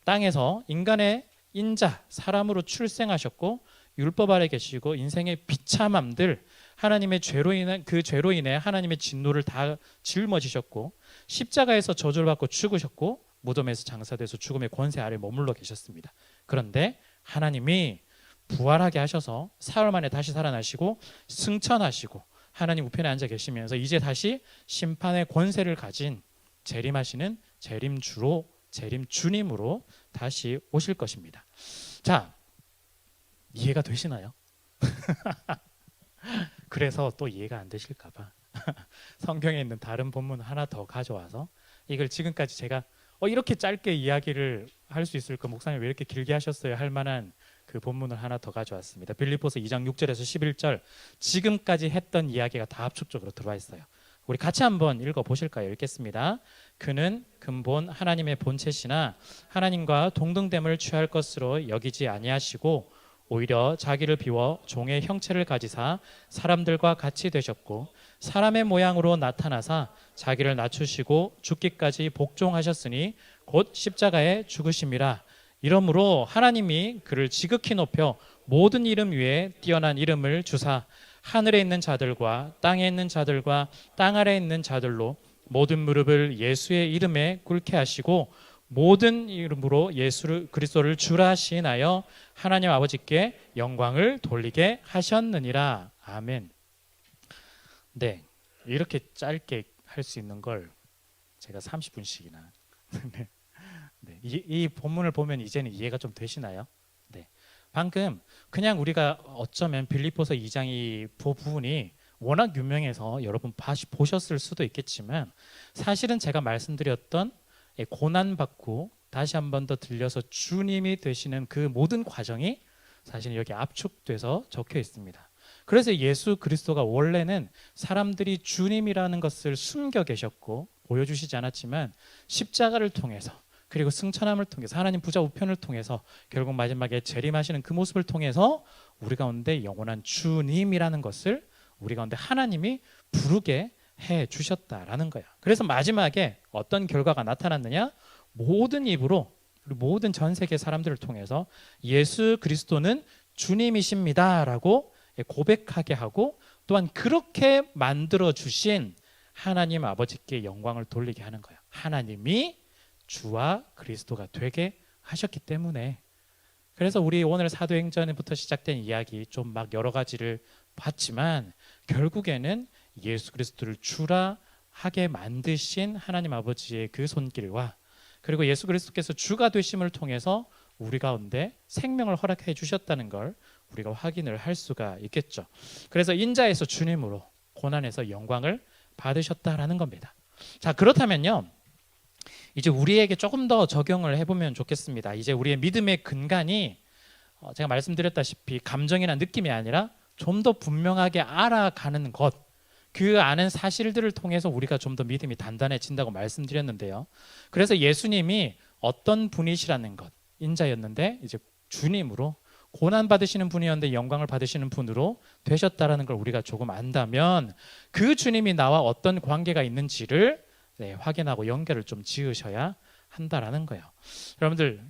땅에서 인간의 인자, 사람으로 출생하셨고 율법 아래 계시고 인생의 비참함들, 하나님의 죄로 인해 하나님의 진노를 다 짊어지셨고 십자가에서 저주를 받고 죽으셨고 무덤에서 장사돼서 죽음의 권세 아래 머물러 계셨습니다. 그런데 하나님이 부활하게 하셔서 사흘 만에 다시 살아나시고 승천하시고 하나님 우편에 앉아 계시면서 이제 다시 심판의 권세를 가진 재림하시는 재림주로, 재림주님으로 다시 오실 것입니다. 자, 이해가 되시나요? 그래서 또 이해가 안 되실까 봐 성경에 있는 다른 본문 하나 더 가져와서, 이걸 지금까지 제가 이렇게 짧게 이야기를 할 수 있을까, 목사님 왜 이렇게 길게 하셨어요 할 만한 그 본문을 하나 더 가져왔습니다. 빌립보서 2장 6절에서 11절, 지금까지 했던 이야기가 다 압축적으로 들어와 있어요. 우리 같이 한번 읽어보실까요? 읽겠습니다. 그는 근본 하나님의 본체시나 하나님과 동등됨을 취할 것으로 여기지 아니하시고 오히려 자기를 비워 종의 형체를 가지사 사람들과 같이 되셨고 사람의 모양으로 나타나사 자기를 낮추시고 죽기까지 복종하셨으니 곧 십자가에 죽으심이라. 이러므로 하나님이 그를 지극히 높여 모든 이름 위에 뛰어난 이름을 주사 하늘에 있는 자들과 땅에 있는 자들과 땅 아래에 있는 자들로 모든 무릎을 예수의 이름에 꿇게 하시고 모든 이름으로 예수 그리스도를 주라 시인하여 하나님 아버지께 영광을 돌리게 하셨느니라. 아멘. 네, 이렇게 짧게 할 수 있는 걸 제가 30분씩이나 네, 이 본문을 보면 이제는 이해가 좀 되시나요? 네, 방금 그냥 우리가 어쩌면 빌립보서 2장 이 부분이 워낙 유명해서 여러분 보셨을 수도 있겠지만 사실은 제가 말씀드렸던 고난받고 다시 한 번 더 들려서 주님이 되시는 그 모든 과정이 사실 여기 압축돼서 적혀 있습니다. 그래서 예수 그리스도가 원래는 사람들이 주님이라는 것을 숨겨 계셨고 보여주시지 않았지만 십자가를 통해서 그리고 승천함을 통해서 하나님 부자 우편을 통해서 결국 마지막에 재림하시는 그 모습을 통해서 우리 가운데 영원한 주님이라는 것을 우리 가운데 하나님이 부르게 해 주셨다라는 거예요. 그래서 마지막에 어떤 결과가 나타났느냐? 모든 입으로 모든 전 세계 사람들을 통해서 예수 그리스도는 주님이십니다라고 고백하게 하고 또한 그렇게 만들어 주신 하나님 아버지께 영광을 돌리게 하는 거예요. 하나님이 주와 그리스도가 되게 하셨기 때문에. 그래서 우리 오늘 사도행전부터 시작된 이야기 좀 막 여러 가지를 봤지만 결국에는 예수 그리스도를 주라 하게 만드신 하나님 아버지의 그 손길과 그리고 예수 그리스도께서 주가 되심을 통해서 우리 가운데 생명을 허락해 주셨다는 걸 우리가 확인을 할 수가 있겠죠. 그래서 인자에서 주님으로 고난에서 영광을 받으셨다라는 겁니다. 자, 그렇다면요. 이제 우리에게 조금 더 적용을 해보면 좋겠습니다. 이제 우리의 믿음의 근간이 제가 말씀드렸다시피 감정이나 느낌이 아니라 좀 더 분명하게 알아가는 것, 그 아는 사실들을 통해서 우리가 좀 더 믿음이 단단해진다고 말씀드렸는데요. 그래서 예수님이 어떤 분이시라는 것, 인자였는데 이제 주님으로 고난 받으시는 분이었는데 영광을 받으시는 분으로 되셨다라는 걸 우리가 조금 안다면 그 주님이 나와 어떤 관계가 있는지를 확인하고 연결을 좀 지으셔야 한다라는 거예요. 여러분들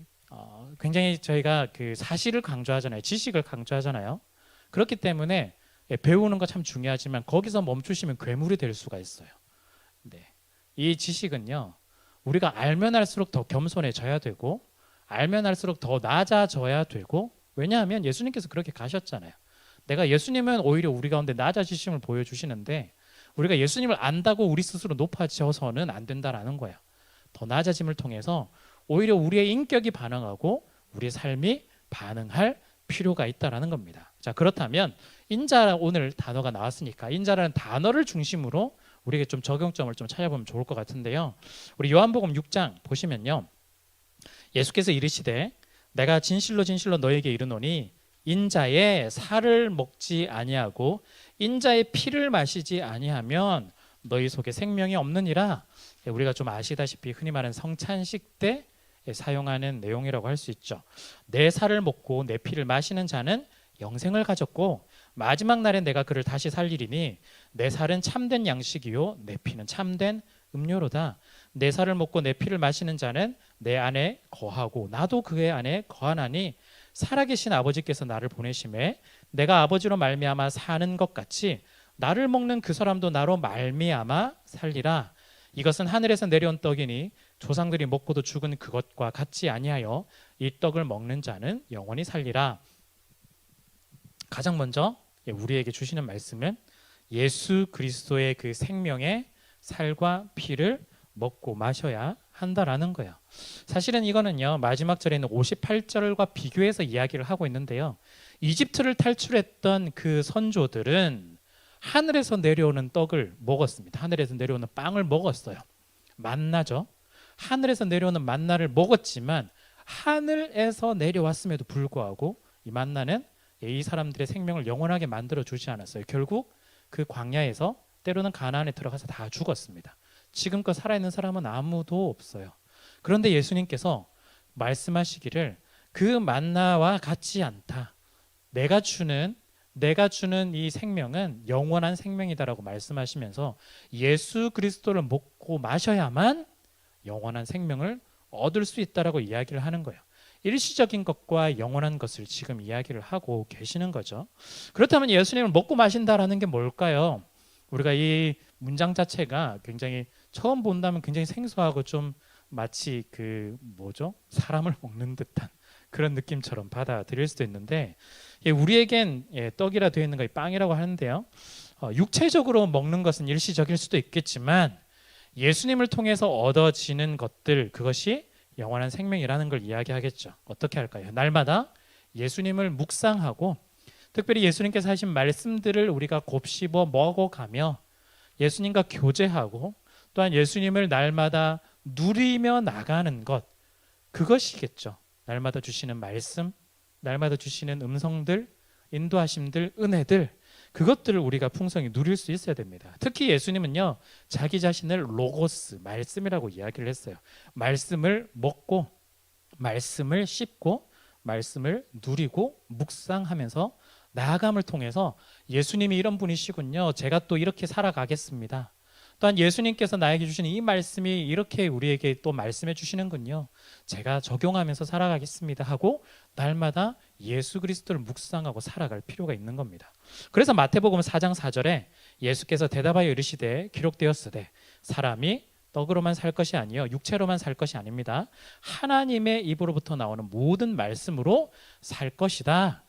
굉장히 저희가 그 사실을 강조하잖아요. 지식을 강조하잖아요. 그렇기 때문에 배우는 거 참 중요하지만 거기서 멈추시면 괴물이 될 수가 있어요. 네. 이 지식은요. 우리가 알면 알수록 더 겸손해져야 되고 알면 알수록 더 낮아져야 되고 왜냐하면 예수님께서 그렇게 가셨잖아요. 내가 예수님은 오히려 우리 가운데 낮아지심을 보여주시는데 우리가 예수님을 안다고 우리 스스로 높아져서는 안 된다라는 거예요. 더 낮아짐을 통해서 오히려 우리의 인격이 반응하고 우리의 삶이 반응할 필요가 있다라는 겁니다. 자, 그렇다면 인자 오늘 단어가 나왔으니까 인자라는 단어를 중심으로 우리에게 좀 적용점을 좀 찾아보면 좋을 것 같은데요. 우리 요한복음 6장 보시면요. 예수께서 이르시되 내가 진실로 진실로 너에게 이르노니 인자의 살을 먹지 아니하고 인자의 피를 마시지 아니하면 너희 속에 생명이 없느니라. 우리가 좀 아시다시피 흔히 말하는 성찬식 때 사용하는 내용이라고 할 수 있죠. 내 살을 먹고 내 피를 마시는 자는 영생을 가졌고 마지막 날에 내가 그를 다시 살리리니 내 살은 참된 양식이요 내 피는 참된 음료로다. 내 살을 먹고 내 피를 마시는 자는 내 안에 거하고 나도 그의 안에 거하나니 살아계신 아버지께서 나를 보내심에 내가 아버지로 말미암아 사는 것 같이 나를 먹는 그 사람도 나로 말미암아 살리라. 이것은 하늘에서 내려온 떡이니 조상들이 먹고도 죽은 그것과 같지 아니하여 이 떡을 먹는 자는 영원히 살리라. 가장 먼저 우리에게 주시는 말씀은 예수 그리스도의 그 생명의 살과 피를 먹고 마셔야 한다라는 거예요. 사실은 이거는요 마지막 절에 있는 58절과 비교해서 이야기를 하고 있는데요. 이집트를 탈출했던 그 선조들은 하늘에서 내려오는 떡을 먹었습니다. 하늘에서 내려오는 빵을 먹었어요. 만나죠. 하늘에서 내려오는 만나를 먹었지만 하늘에서 내려왔음에도 불구하고 이 만나는 이 사람들의 생명을 영원하게 만들어 주지 않았어요. 결국 그 광야에서 때로는 가나안에 들어가서 다 죽었습니다. 지금껏 살아있는 사람은 아무도 없어요. 그런데 예수님께서 말씀하시기를 그 만나와 같지 않다. 내가 주는 이 생명은 영원한 생명이다라고 말씀하시면서 예수 그리스도를 먹고 마셔야만 영원한 생명을 얻을 수 있다라고 이야기를 하는 거예요. 일시적인 것과 영원한 것을 지금 이야기를 하고 계시는 거죠. 그렇다면 예수님을 먹고 마신다라는 게 뭘까요? 우리가 이 문장 자체가 굉장히 처음 본다면 굉장히 생소하고 좀 마치 사람을 먹는 듯한 그런 느낌처럼 받아들일 수도 있는데 우리에겐 떡이라 되어 있는 거 빵이라고 하는데요. 육체적으로 먹는 것은 일시적일 수도 있겠지만 예수님을 통해서 얻어지는 것들 그것이 영원한 생명이라는 걸 이야기하겠죠. 어떻게 할까요? 날마다 예수님을 묵상하고 특별히 예수님께서 하신 말씀들을 우리가 곱씹어 먹어가며 예수님과 교제하고 또한 예수님을 날마다 누리며 나가는 것, 그것이겠죠. 날마다 주시는 말씀, 날마다 주시는 음성들, 인도하심들, 은혜들, 그것들을 우리가 풍성히 누릴 수 있어야 됩니다. 특히 예수님은요, 자기 자신을 로고스, 말씀이라고 이야기를 했어요. 말씀을 먹고 말씀을 씹고 말씀을 누리고 묵상하면서 나아감을 통해서 예수님이 이런 분이시군요, 제가 또 이렇게 살아가겠습니다. 또한 예수님께서 나에게 주시는 이 말씀이 이렇게 우리에게 또 말씀해 주시는군요, 제가 적용하면서 살아가겠습니다 하고 날마다 예수 그리스도를 묵상하고 살아갈 필요가 있는 겁니다. 그래서 마태복음 4장 4절에 예수께서 대답하여 이르시되 기록되었으되 사람이 떡으로만 살 것이 아니요 육체로만 살 것이 아닙니다. 하나님의 입으로부터 나오는 모든 말씀으로 살 것이다.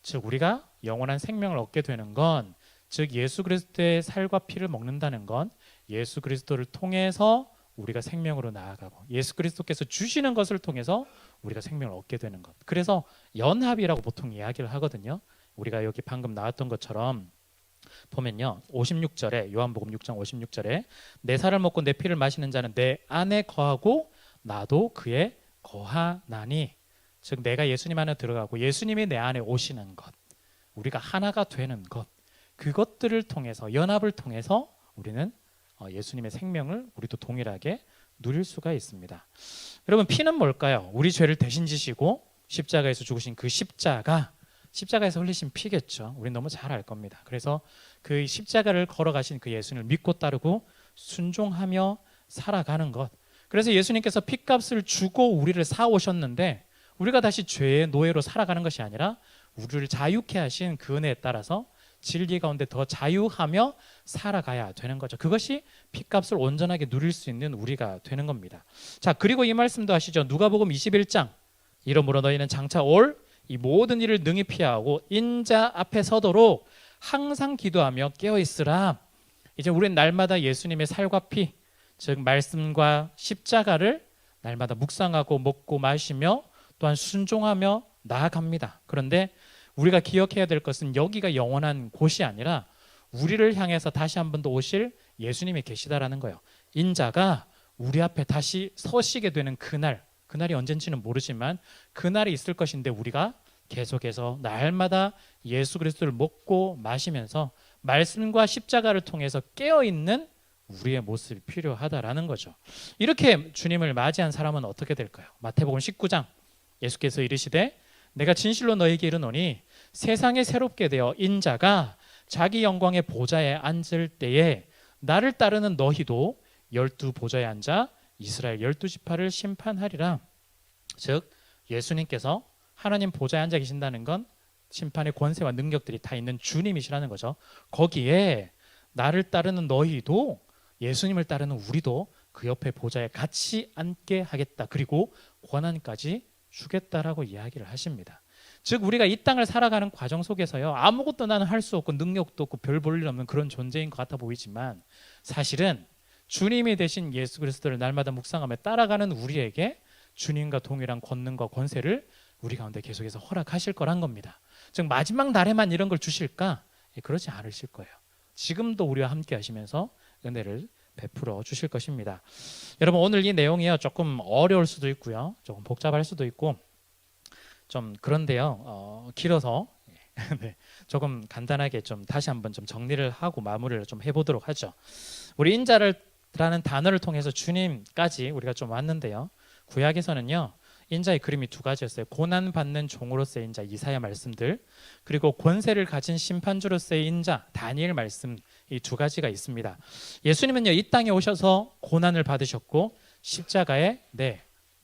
즉 우리가 영원한 생명을 얻게 되는 건, 즉 예수 그리스도의 살과 피를 먹는다는 건 예수 그리스도를 통해서 우리가 생명으로 나아가고 예수 그리스도께서 주시는 것을 통해서 우리가 생명을 얻게 되는 것. 그래서 연합이라고 보통 이야기를 하거든요. 우리가 여기 방금 나왔던 것처럼 보면요, 56절에 요한복음 6장 56절에 내 살을 먹고 내 피를 마시는 자는 내 안에 거하고 나도 그에 거하나니, 즉 내가 예수님 안에 들어가고 예수님이 내 안에 오시는 것, 우리가 하나가 되는 것, 그것들을 통해서 연합을 통해서 우리는 예수님의 생명을 우리도 동일하게 누릴 수가 있습니다. 여러분, 피는 뭘까요? 우리 죄를 대신 지시고 십자가에서 죽으신 그 십자가에서 흘리신 피겠죠. 우리는 너무 잘 알 겁니다. 그래서 그 십자가를 걸어가신 그 예수님을 믿고 따르고 순종하며 살아가는 것. 그래서 예수님께서 피값을 주고 우리를 사오셨는데 우리가 다시 죄의 노예로 살아가는 것이 아니라 우리를 자유케 하신 그 은혜에 따라서 진리 가운데 더 자유하며 살아가야 되는 거죠. 그것이 피값을 온전하게 누릴 수 있는 우리가 되는 겁니다. 자, 그리고 이 말씀도 아시죠? 누가복음 21장 이러므로 너희는 장차 올 이 모든 일을 능히 피하고 인자 앞에 서도록 항상 기도하며 깨어있으라. 이제 우리는 날마다 예수님의 살과 피, 즉 말씀과 십자가를 날마다 묵상하고 먹고 마시며 또한 순종하며 나아갑니다. 그런데 우리가 기억해야 될 것은 여기가 영원한 곳이 아니라 우리를 향해서 다시 한 번 더 오실 예수님이 계시다라는 거예요. 인자가 우리 앞에 다시 서시게 되는 그날이 언젠지는 모르지만 그날이 있을 것인데 우리가 계속해서 날마다 예수 그리스도를 먹고 마시면서 말씀과 십자가를 통해서 깨어있는 우리의 모습이 필요하다라는 거죠. 이렇게 주님을 맞이한 사람은 어떻게 될까요? 마태복음 19장 예수께서 이르시되 내가 진실로 너에게 이르노니 세상에 새롭게 되어 인자가 자기 영광의 보좌에 앉을 때에 나를 따르는 너희도 12 보좌에 앉아 이스라엘 12지파를 심판하리라. 즉 예수님께서 하나님 보좌에 앉아 계신다는 건 심판의 권세와 능력들이 다 있는 주님이시라는 거죠. 거기에 나를 따르는 너희도, 예수님을 따르는 우리도 그 옆에 보좌에 같이 앉게 하겠다. 그리고 권한까지 주겠다라고 이야기를 하십니다. 즉 우리가 이 땅을 살아가는 과정 속에서요, 아무것도 나는 할 수 없고 능력도 없고 별 볼 일 없는 그런 존재인 것 같아 보이지만 사실은 주님이 되신 예수 그리스도를 날마다 묵상하며 따라가는 우리에게 주님과 동일한 권능과 권세를 우리 가운데 계속해서 허락하실 거란 겁니다. 즉 마지막 날에만 이런 걸 주실까? 그러지 않으실 거예요. 지금도 우리와 함께 하시면서 은혜를 베풀어 주실 것입니다. 여러분, 오늘 이 내용이요 조금 어려울 수도 있고요, 조금 복잡할 수도 있고 좀 그런데요, 길어서 네, 조금 간단하게 좀 다시 한번 좀 정리를 하고 마무리를 좀 해보도록 하죠. 우리 인자라는 단어를 통해서 주님까지 우리가 좀 왔는데요, 구약에서는요 인자의 그림이 두 가지였어요. 고난받는 종으로서의 인자, 이사야 말씀들, 그리고 권세를 가진 심판주로서의 인자, 다니엘 말씀, 이 두 가지가 있습니다. 예수님은요 이 땅에 오셔서 고난을 받으셨고 십자가에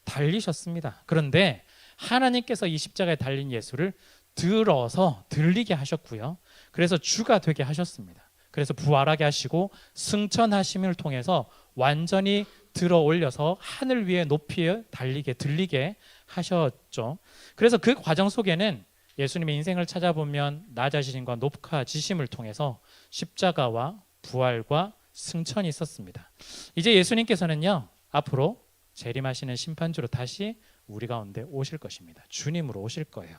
달리셨습니다. 그런데 하나님께서 이 십자가에 달린 예수를 들어서 들리게 하셨고요, 그래서 주가 되게 하셨습니다. 그래서 부활하게 하시고 승천하심을 통해서 완전히 들어 올려서 하늘 위에 높이 달리게 들리게 하셨죠. 그래서 그 과정 속에는 예수님의 인생을 찾아보면 나 자신과 높아지심을 통해서 십자가와 부활과 승천이 있었습니다. 이제 예수님께서는요 앞으로 재림하시는 심판주로 다시 우리 가운데 오실 것입니다. 주님으로 오실 거예요.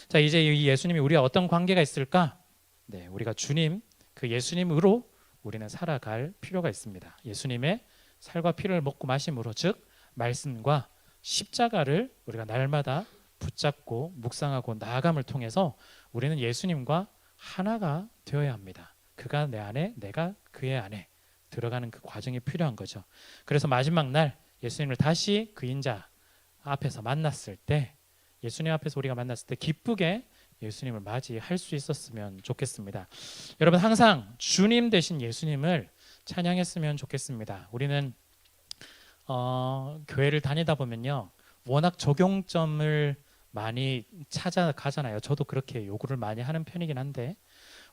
자, 이제 이 예수님이 우리와 어떤 관계가 있을까? 네, 우리가 주님, 그 예수님으로 우리는 살아갈 필요가 있습니다. 예수님의 살과 피를 먹고 마심으로, 즉 말씀과 십자가를 우리가 날마다 붙잡고 묵상하고 나아감을 통해서 우리는 예수님과 하나가 되어야 합니다. 그가 내 안에, 내가 그의 안에 들어가는 그 과정이 필요한 거죠. 그래서 마지막 날 예수님을 다시 그 인자 앞에서 만났을 때, 예수님 앞에서 우리가 만났을 때 기쁘게 예수님을 맞이할 수 있었으면 좋겠습니다. 여러분, 항상 주님 대신 예수님을 찬양했으면 좋겠습니다. 우리는 교회를 다니다 보면요, 워낙 적용점을 많이 찾아가잖아요. 저도 그렇게 요구를 많이 하는 편이긴 한데,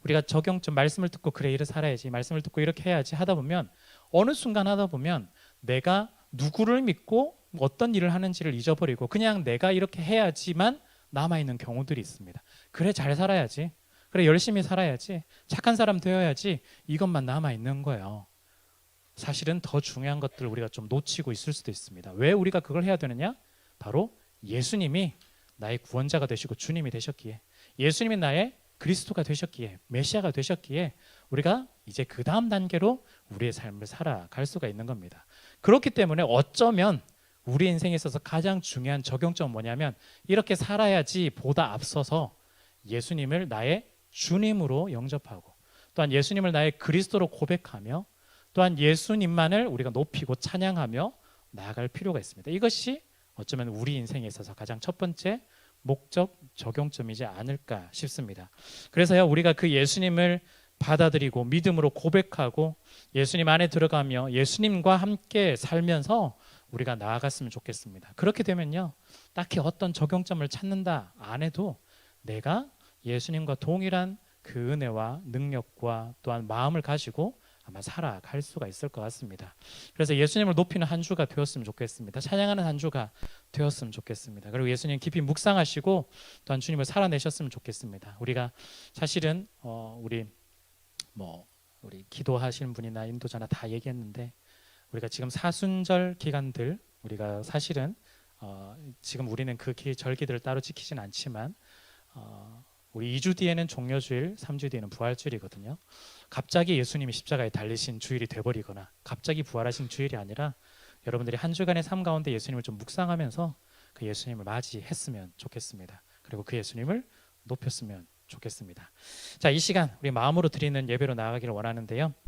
우리가 적용점, 말씀을 듣고 그래 이래 살아야지, 말씀을 듣고 이렇게 해야지 하다 보면 어느 순간 하다 보면 내가 누구를 믿고 어떤 일을 하는지를 잊어버리고 그냥 내가 이렇게 해야지만 남아있는 경우들이 있습니다. 그래, 잘 살아야지, 그래 열심히 살아야지, 착한 사람 되어야지, 이것만 남아있는 거예요. 사실은 더 중요한 것들을 우리가 좀 놓치고 있을 수도 있습니다. 왜 우리가 그걸 해야 되느냐? 바로 예수님이 나의 구원자가 되시고 주님이 되셨기에, 예수님이 나의 그리스도가 되셨기에, 메시아가 되셨기에 우리가 이제 그 다음 단계로 우리의 삶을 살아갈 수가 있는 겁니다. 그렇기 때문에 어쩌면 우리 인생에 있어서 가장 중요한 적용점은 뭐냐면, 이렇게 살아야지 보다 앞서서 예수님을 나의 주님으로 영접하고, 또한 예수님을 나의 그리스도로 고백하며, 또한 예수님만을 우리가 높이고 찬양하며 나아갈 필요가 있습니다. 이것이 어쩌면 우리 인생에 있어서 가장 첫 번째 목적 적용점이지 않을까 싶습니다. 그래서요, 우리가 그 예수님을 받아들이고 믿음으로 고백하고 예수님 안에 들어가며 예수님과 함께 살면서 우리가 나아갔으면 좋겠습니다. 그렇게 되면요, 딱히 어떤 적용점을 찾는다 안 해도 내가 예수님과 동일한 그 은혜와 능력과 또한 마음을 가지고 아마 살아갈 수가 있을 것 같습니다. 그래서 예수님을 높이는 한 주가 되었으면 좋겠습니다. 찬양하는 한 주가 되었으면 좋겠습니다. 그리고 예수님 깊이 묵상하시고 또한 주님을 살아내셨으면 좋겠습니다. 우리가 사실은 우리 기도하시는 분이나 인도자나 다 얘기했는데, 우리가 지금 사순절 기간들, 우리가 사실은 지금 우리는 그 절기들을 따로 지키진 않지만 우리 2주 뒤에는 종려주일, 3주 뒤에는 부활주일이거든요. 갑자기 예수님이 십자가에 달리신 주일이 돼버리거나 갑자기 부활하신 주일이 아니라 여러분들이 한 주간의 삶 가운데 예수님을 좀 묵상하면서 그 예수님을 맞이했으면 좋겠습니다. 그리고 그 예수님을 높였으면 좋겠습니다. 자, 이 시간 우리 마음으로 드리는 예배로 나아가기를 원하는데요.